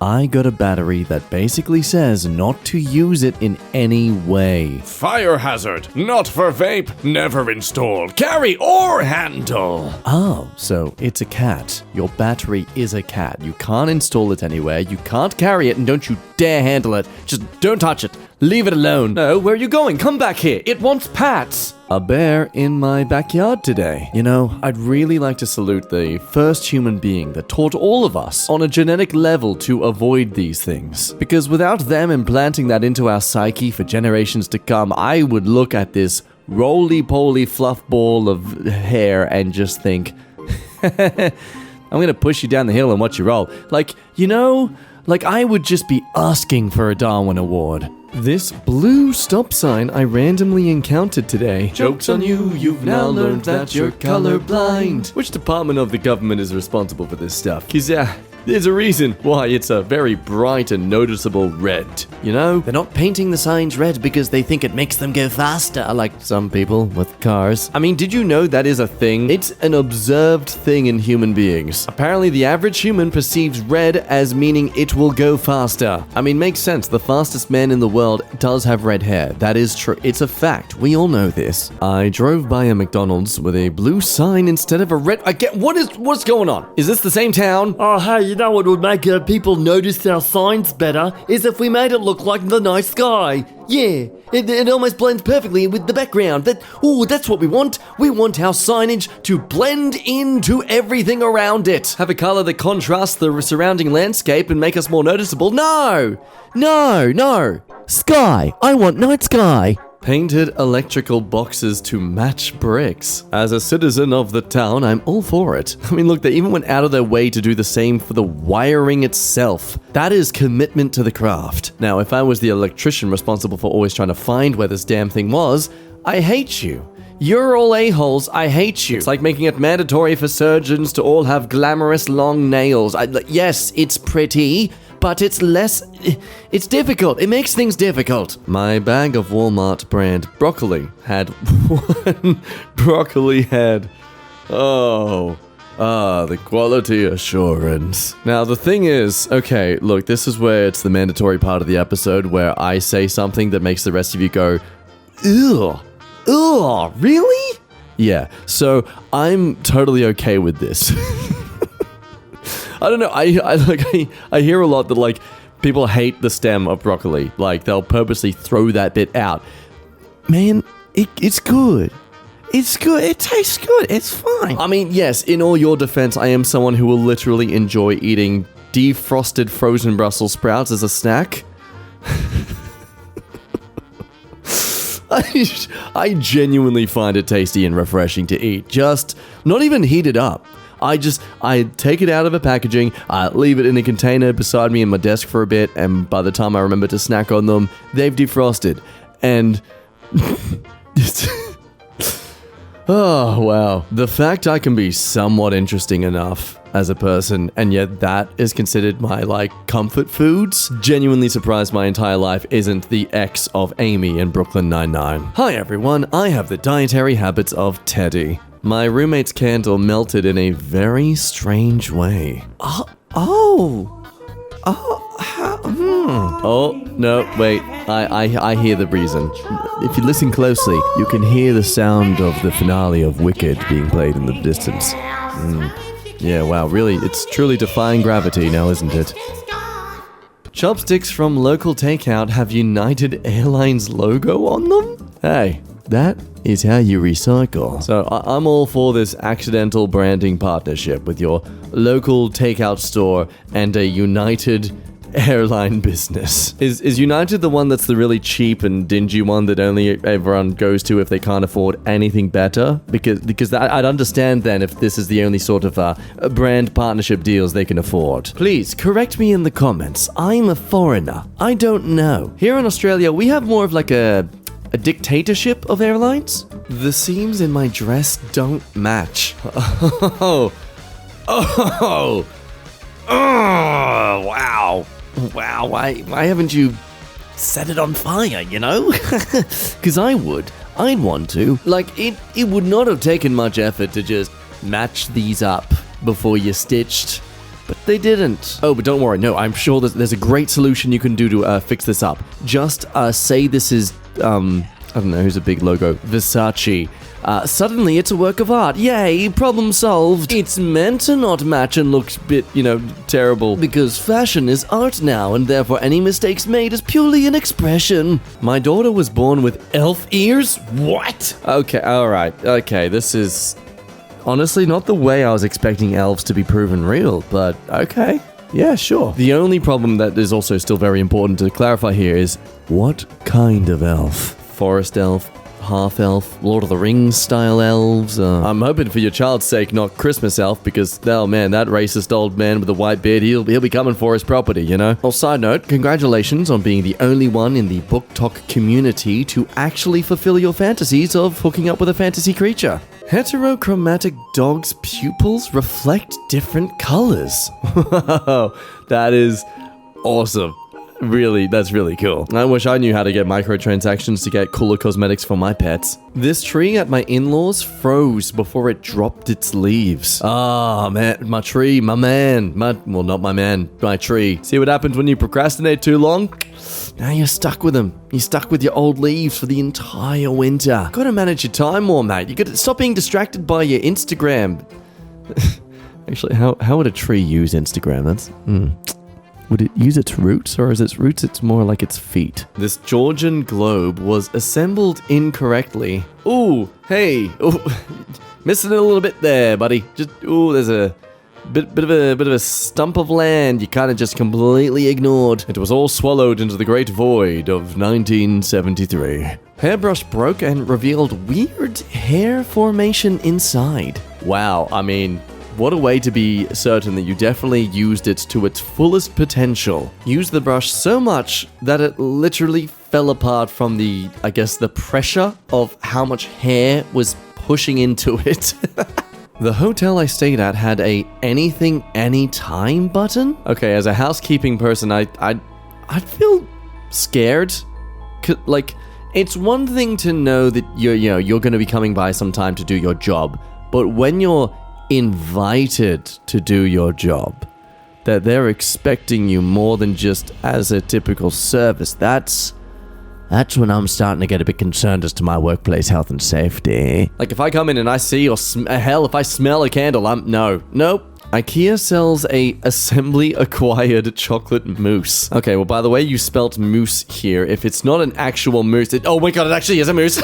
I got a battery that basically says not to use it in any way. Fire hazard, not for vape, never installed, carry or handle. Oh, so it's a cat. Your battery is a cat. You can't install it anywhere, you can't carry it, and don't you dare handle it. Just don't touch it. Leave it alone. No, where are you going? Come back here. It wants pats. A bear in my backyard today. You know, I'd really like to salute the first human being that taught all of us on a genetic level to avoid these things. Because without them implanting that into our psyche for generations to come, I would look at this roly-poly fluff ball of hair and just think, I'm gonna push you down the hill and watch you roll. Like, you know, like I would just be asking for a Darwin Award. This blue stop sign I randomly encountered today. Joke's on you, you've now learned that you're colorblind. Which department of the government is responsible for this stuff? 'Cause there's a reason why it's a very bright and noticeable red, you know? They're not painting the signs red because they think it makes them go faster, like some people with cars. I mean, did you know that is a thing? It's an observed thing in human beings. Apparently, the average human perceives red as meaning it will go faster. I mean, makes sense. The fastest man in the world does have red hair. That is true. It's a fact. We all know this. I drove by a McDonald's with a blue sign instead of a red. What's going on? Is this the same town? Oh, hey, you know what would make people notice our signs better is if we made it look like the night sky. Yeah, it almost blends perfectly with the background. That's what we want. We want our signage to blend into everything around it. Have a color that contrasts the surrounding landscape and make us more noticeable? No! Sky! I want night sky! Painted electrical boxes to match bricks. As a citizen of the town, I'm all for it. I mean, look, they even went out of their way to do the same for the wiring itself. That is commitment to the craft. Now, if I was the electrician responsible for always trying to find where this damn thing was, I hate you. You're all a-holes, I hate you. It's like making it mandatory for surgeons to all have glamorous long nails. Yes, it's pretty, but it's difficult. It makes things difficult. My bag of Walmart brand broccoli had one broccoli head. The quality assurance. Now, the thing is, okay, look, this is where it's the mandatory part of the episode where I say something that makes the rest of you go, ew. Ugh, really? Yeah, so I'm totally okay with this. I don't know, I hear a lot that, like, people hate the stem of broccoli. Like, they'll purposely throw that bit out. Man, it's good. It's good. It tastes good. It's fine. I mean, yes, in all your defense, I am someone who will literally enjoy eating defrosted frozen Brussels sprouts as a snack. I genuinely find it tasty and refreshing to eat. Just not even heat it up. I take it out of a packaging, I leave it in a container beside me in my desk for a bit, and by the time I remember to snack on them, they've defrosted. And oh, wow. The fact I can be somewhat interesting enough as a person, and yet that is considered my, comfort foods, genuinely surprised my entire life isn't the ex of Amy in Brooklyn Nine-Nine. Hi everyone, I have the dietary habits of Teddy. My roommate's candle melted in a very strange way. Oh, no, wait, I hear the reason. If you listen closely, you can hear the sound of the finale of Wicked being played in the distance. Yeah, wow, really, it's truly defying gravity now, isn't it? Chopsticks from local takeout have United Airlines logo on them? Hey, that is how you recycle. So I'm all for this accidental branding partnership with your local takeout store and a United airline business. Is United the one that's the really cheap and dingy one that only everyone goes to if they can't afford anything better? Because I'd understand then if this is the only sort of brand partnership deals they can afford. Please, correct me in the comments. I'm a foreigner. I don't know. Here in Australia, we have more of like a dictatorship of airlines? The seams in my dress don't match. Oh, wow. Wow, why haven't you set it on fire, you know? Because I'd want to. Like, it would not have taken much effort to just match these up before you stitched But they didn't. Oh, but don't worry. No, I'm sure there's a great solution you can do to fix this up. Just say this is, I don't know, who's a big logo? Versace. Suddenly it's a work of art. Yay, problem solved. It's meant to not match and look a bit, terrible. Because fashion is art now, and therefore any mistakes made is purely an expression. My daughter was born with elf ears? What? Okay, alright. Okay, this is honestly not the way I was expecting elves to be proven real, but okay. Yeah, sure. The only problem that is also still very important to clarify here is, what kind of elf? Forest elf? Half-elf, Lord of the Rings style elves. I'm hoping for your child's sake, not Christmas elf, because, oh man, that racist old man with the white beard, he'll be coming for his property, Well, side note, congratulations on being the only one in the Book Talk community to actually fulfill your fantasies of hooking up with a fantasy creature. Heterochromatic dogs' pupils reflect different colors. That is awesome. Really, that's really cool. I wish I knew how to get microtransactions to get cooler cosmetics for my pets. This tree at my in-laws froze before it dropped its leaves. Ah, man, my tree, my man. Well, not my man, my tree. See what happens when you procrastinate too long? Now you're stuck with them. You're stuck with your old leaves for the entire winter. Gotta manage your time more, mate. You gotta stop being distracted by your Instagram. Actually, how would a tree use Instagram? That's... Would it use its roots, or is its roots it's more like its feet? This Georgian globe was assembled incorrectly. Ooh, hey, ooh, missing it a little bit there, buddy. There's a bit of a stump of land you kind of just completely ignored. It was all swallowed into the great void of 1973. Hairbrush broke and revealed weird hair formation inside. Wow, I mean, what a way to be certain that you definitely used it to its fullest potential. Used the brush so much that it literally fell apart from the pressure of how much hair was pushing into it. The hotel I stayed at had a anything, anytime button. Okay, as a housekeeping person, I'd feel scared. Like, it's one thing to know that you're going to be coming by sometime to do your job, but when you're invited to do your job, that they're expecting you more than just as a typical service, that's when I'm starting to get a bit concerned as to my workplace health and safety. Like, if I come in and I see, or if I smell a candle, nope. IKEA sells a assembly-acquired chocolate mousse. Okay, well, by the way, you spelt moose here. If it's not an actual moose, oh my god, it actually is a moose.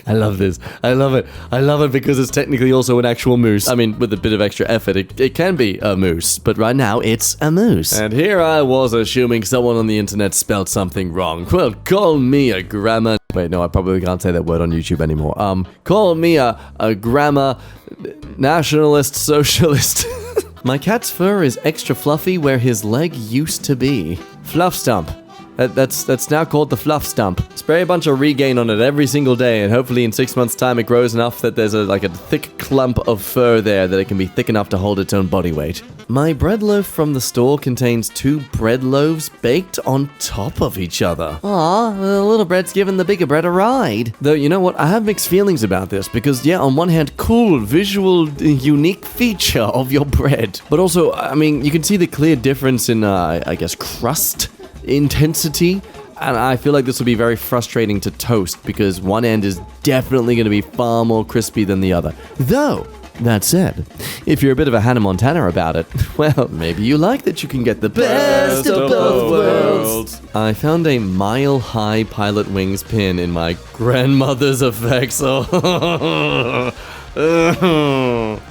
I love this. I love it. I love it because it's technically also an actual moose. I mean, with a bit of extra effort, it can be a moose. But right now, it's a moose. And here I was assuming someone on the internet spelled something wrong. Well, call me a grammar... Wait, no, I probably can't say that word on YouTube anymore. Call me a grammar nationalist socialist. My cat's fur is extra fluffy where his leg used to be. Fluff stump. That's now called the fluff stump. Spray a bunch of Regain on it every single day, and hopefully in 6 months' time it grows enough that there's a thick clump of fur there that it can be thick enough to hold its own body weight. My bread loaf from the store contains 2 bread loaves baked on top of each other. Aw, the little bread's giving the bigger bread a ride. Though, you know what? I have mixed feelings about this, because yeah, on one hand, cool, visual, unique feature of your bread. But also, I mean, you can see the clear difference in, crust intensity, and I feel like this will be very frustrating to toast because one end is definitely going to be far more crispy than the other. Though, that said, if you're a bit of a Hannah Montana about it, well, maybe you like that you can get the best of both worlds. I found a mile-high Pilot Wings pin in my grandmother's effects.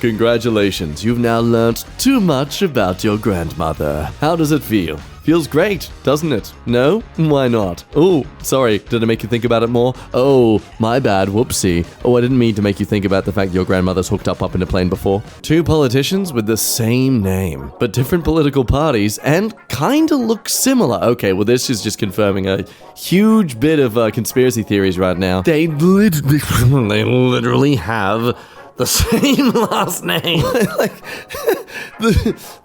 Congratulations, you've now learnt too much about your grandmother. How does it feel? Feels great, doesn't it? No? Why not? Oh, sorry, did I make you think about it more? Oh, my bad, whoopsie. Oh, I didn't mean to make you think about the fact your grandmother's hooked up in a plane before. 2 politicians with the same name, but different political parties, and kinda look similar. Okay, well this is just confirming a huge bit of conspiracy theories right now. They literally have the same last name. Like,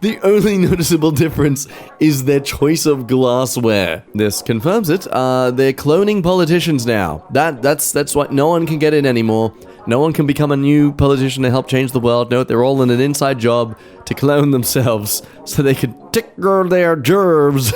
the only noticeable difference is their choice of glassware. This confirms it. They're cloning politicians now. That's why no one can get in anymore. No one can become a new politician to help change the world. No, they're all in an inside job to clone themselves so they can tickle their germs.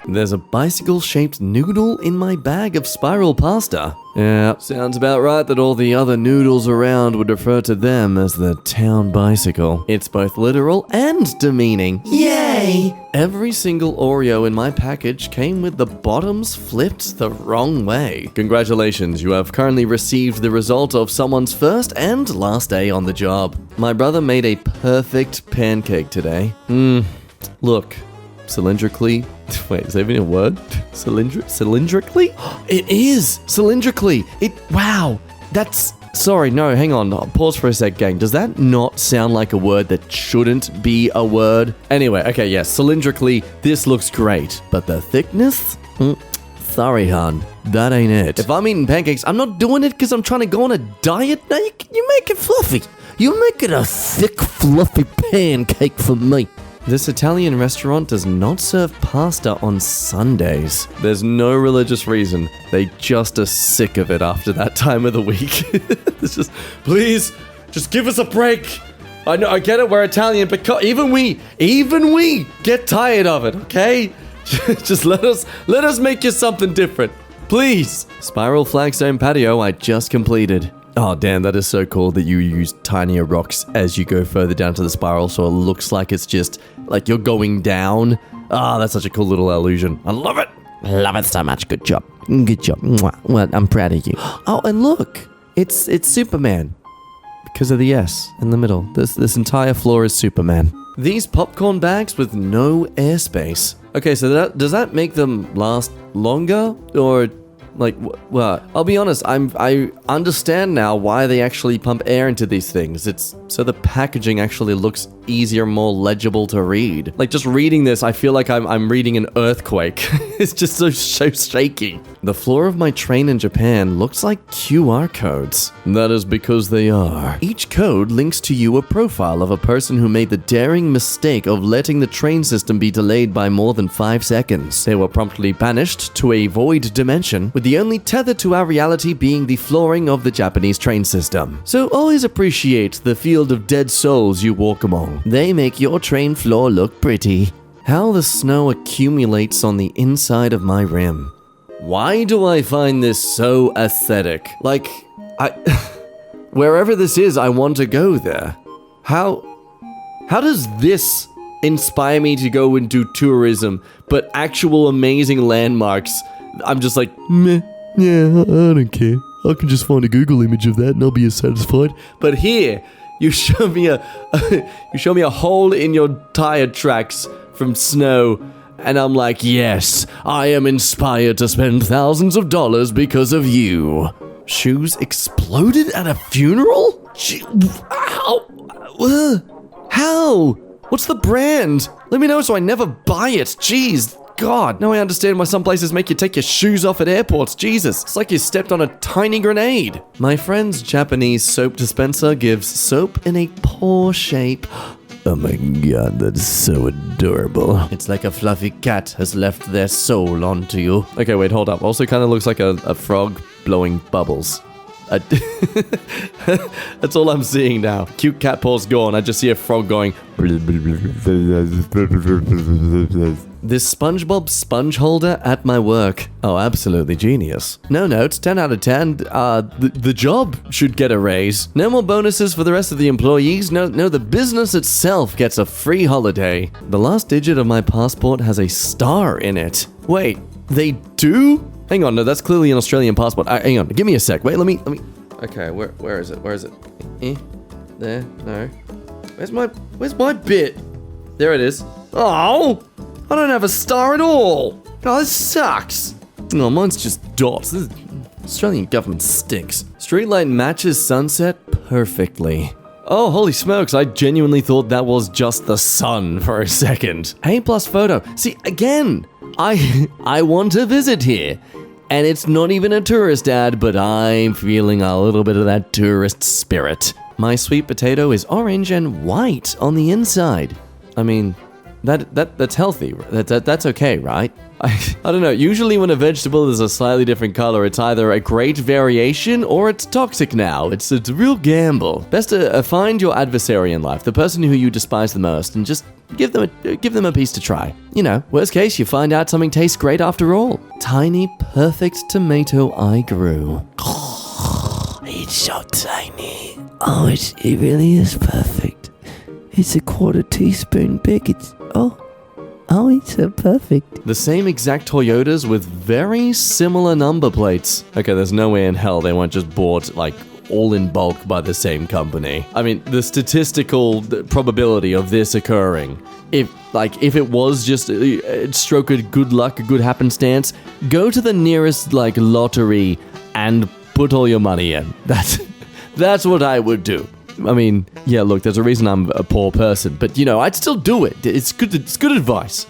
There's a bicycle-shaped noodle in my bag of spiral pasta. Yeah, sounds about right that all the other noodles around would refer to them as the town bicycle. It's both literal and demeaning. Yay! Every single Oreo in my package came with the bottoms flipped the wrong way. Congratulations, you have currently received the result of someone's first and last day on the job. My brother made a perfect pancake today. Look. Cylindrically. Wait, is that even a word? Cylindrically? It is! Cylindrically! Wow! That's... Sorry, no, hang on. Pause for a sec, gang. Does that not sound like a word that shouldn't be a word? Anyway, okay, yes, cylindrically, this looks great. But the thickness? Sorry, hon. That ain't it. If I'm eating pancakes, I'm not doing it because I'm trying to go on a diet. No, you make it fluffy. You make it a thick, fluffy pancake for me. This Italian restaurant does not serve pasta on Sundays. There's no religious reason. They just are sick of it after that time of the week. It's just, please, just give us a break. I know, I get it, we're Italian, but even we get tired of it, okay? Just let us make you something different, please. Spiral flagstone patio I just completed. Oh, damn, that is so cool that you use tinier rocks as you go further down to the spiral, so it looks like it's just, like you're going down. Ah, that's such a cool little illusion. I love it. I love it so much. Good job. Good job. Well, I'm proud of you. Oh, and look, it's Superman. Because of the S in the middle. This entire floor is Superman. These popcorn bags with no airspace. Okay, so does that make them last longer? Or... like, well, I'll be honest, I understand now why they actually pump air into these things. It's so the packaging actually looks easier, more legible to read. Like, just reading this, I feel like I'm reading an earthquake. It's just so shaky. The floor of my train in Japan looks like QR codes. That is because they are. Each code links to you a profile of a person who made the daring mistake of letting the train system be delayed by more than 5 seconds. They were promptly banished to a void dimension, with the only tether to our reality being the flooring of the Japanese train system. So always appreciate the field of dead souls you walk among. They make your train floor look pretty. How the snow accumulates on the inside of my rim. Why do I find this so aesthetic? Like, wherever this is, I want to go there. How does this inspire me to go and do tourism, but actual amazing landmarks, I'm just like, meh, yeah, I don't care. I can just find a Google image of that and I'll be as satisfied. But here, you show me a hole in your tire tracks from snow, and I'm like, yes, I am inspired to spend thousands of dollars because of you. Shoes exploded at a funeral? How? What's the brand? Let me know so I never buy it. Jeez. God, now I understand why some places make you take your shoes off at airports. Jesus, it's like you stepped on a tiny grenade. My friend's Japanese soap dispenser gives soap in a paw shape. Oh my god, that's so adorable. It's like a fluffy cat has left their soul onto you. Okay, wait, hold up. Also kind of looks like a frog blowing bubbles. That's all I'm seeing now. Cute cat paws gone. I just see a frog going. This SpongeBob sponge holder at my work. Oh, absolutely genius. No notes, 10 out of 10. The job should get a raise. No more bonuses for the rest of the employees. No, the business itself gets a free holiday. The last digit of my passport has a star in it. Wait, they do? Hang on, no, that's clearly an Australian passport. Hang on, give me a sec. Wait, let me. Okay, where is it? Where is it? There, no. Where's my bit? There it is. Oh, I don't have a star at all. Oh, this sucks. No, mine's just dots. This Australian government stinks. Streetlight matches sunset perfectly. Oh, holy smokes, I genuinely thought that was just the sun for a second. A+ photo. See, again, I want to visit here. And it's not even a tourist ad, but I'm feeling a little bit of that tourist spirit. My sweet potato is orange and white on the inside. I mean, that's healthy. That's okay, right? I don't know. Usually when a vegetable is a slightly different color, it's either a great variation or it's toxic now. It's a real gamble. Best to find your adversary in life, the person who you despise the most, and just give them a piece to try. You know, worst case, you find out something tastes great after all. Tiny, perfect tomato I grew. It's so tiny. Oh, it really is perfect. It's a quarter teaspoon big. It's so perfect. The same exact Toyotas with very similar number plates. Okay, there's no way in hell they weren't just bought, like, all in bulk by the same company. I mean, the statistical probability of this occurring, if it was just a stroke of good luck, a good happenstance, go to the nearest, like, lottery and put all your money in. That's what I would do. I mean, yeah, look, there's a reason I'm a poor person, but, you know, I'd still do it. It's good advice.